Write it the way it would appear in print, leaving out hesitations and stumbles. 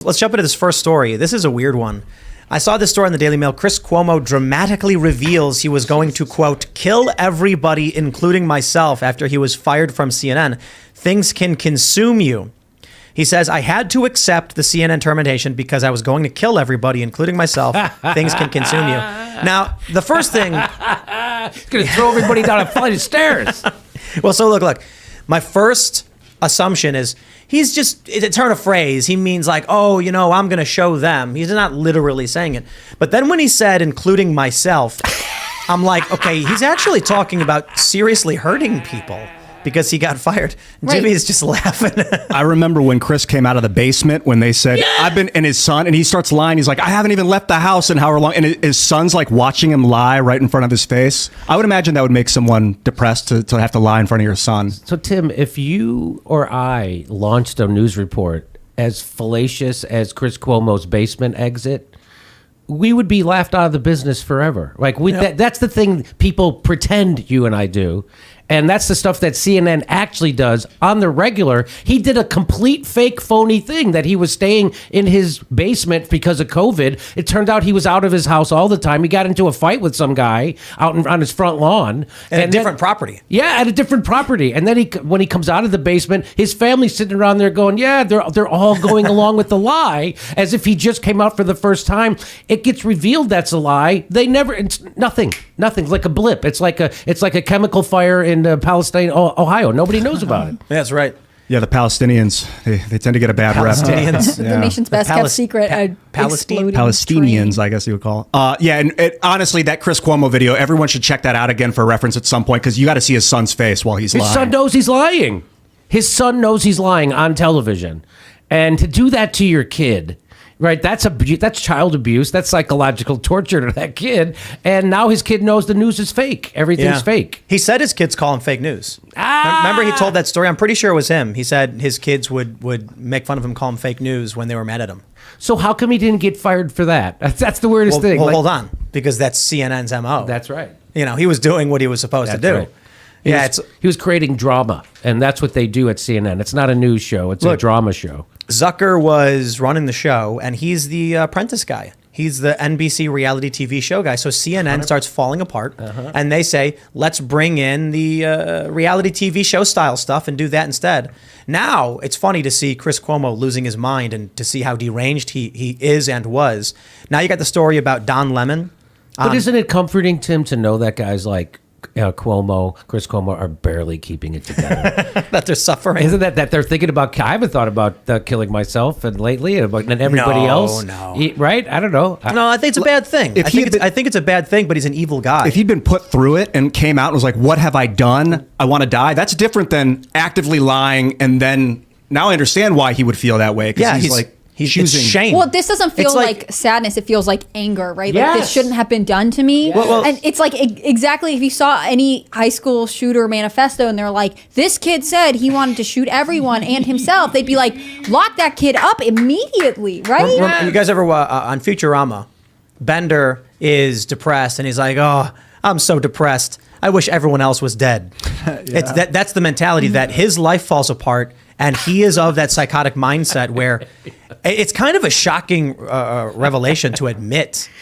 Let's jump into this first story. This is a weird one. I saw this story in the Daily Mail. Chris Cuomo dramatically reveals he was going to, quote, kill everybody, including myself, after he was fired from CNN. Things can consume you. He says, I had to accept the CNN termination because I was going to kill everybody, including myself. Things can consume you. Now, the first thing... He's going to throw everybody down a flight of stairs. Well, so look. My first assumption is he's just, it's a turn of phrase. He means like, oh, you know, I'm going to show them. He's not literally saying it. But then when he said, including myself, I'm like, okay, he's actually talking about seriously hurting people because he got fired. Right. Jimmy's just laughing. I remember when Chris came out of the basement when they said, I've been, and his son, and he starts lying. He's like, I haven't even left the house in however long. And his son's like watching him lie right in front of his face. I would imagine that would make someone depressed to have to lie in front of your son. So, Tim, if you or I launched a news report as fallacious as Chris Cuomo's basement exit, we would be laughed out of the business forever. Like that's the thing people pretend you and I do. And that's the stuff that CNN actually does on the regular. He did a complete fake phony thing that he was staying in his basement because of COVID. It turned out he was out of his house all the time. He got into a fight with some guy out on his front lawn. At a different property. Yeah, at a different property. And then when he comes out of the basement, his family's sitting around there going, yeah, they're all going along with the lie as if he just came out for the first time. It gets revealed that's a lie. It's nothing. Nothing's like a blip. It's like a chemical fire in Palestine, Ohio. Nobody knows about it. That's right. Yeah, the Palestinians, they tend to get a bad rep. The nation's best kept secret. Palestinians, I guess you would call. And honestly, that Chris Cuomo video, everyone should check that out again for reference at some point because you got to see his son's face while he's lying. His son knows he's lying. His son knows he's lying on television. And to do that to your kid... Right, that's child abuse. That's psychological torture to that kid. And now his kid knows the news is fake. Everything's fake. He said his kids call him fake news. Remember he told that story? I'm pretty sure it was him. He said his kids would make fun of him, call him fake news when they were mad at him. So how come he didn't get fired for that? That's the weirdest thing. Well, hold on, because that's CNN's MO. That's right. You know, he was doing what he was supposed to do. Right. He was creating drama, and that's what they do at CNN. It's not a news show. It's a drama show. Zucker was running the show, and he's the apprentice guy. He's the NBC reality TV show guy. So CNN starts falling apart, and they say, let's bring in the reality TV show style stuff and do that instead. Now, it's funny to see Chris Cuomo losing his mind and to see how deranged he is and was. Now you got the story about Don Lemon. But isn't it comforting, Tim, to know that guys like Chris Cuomo are barely keeping it together? That they're suffering. Isn't that they're thinking about? I haven't thought about killing myself and lately, and everybody else. No, right? I don't know. No, I think it's a bad thing. I think it's a bad thing, but he's an evil guy. If he'd been put through it and came out and was like, "What have I done? I want to die." That's different than actively lying, and then now I understand why he would feel that way. Yeah, he's like. He's choosing shame. Well, this doesn't feel like sadness. It feels like anger, right? Yes. Like this shouldn't have been done to me. Well, and it's like exactly if you saw any high school shooter manifesto and they're like, this kid said he wanted to shoot everyone and himself, they'd be like, lock that kid up immediately, right? You guys ever on Futurama, Bender is depressed and he's like, oh, I'm so depressed. I wish everyone else was dead. That's the mentality that his life falls apart. And he is of that psychotic mindset where it's kind of a shocking revelation to admit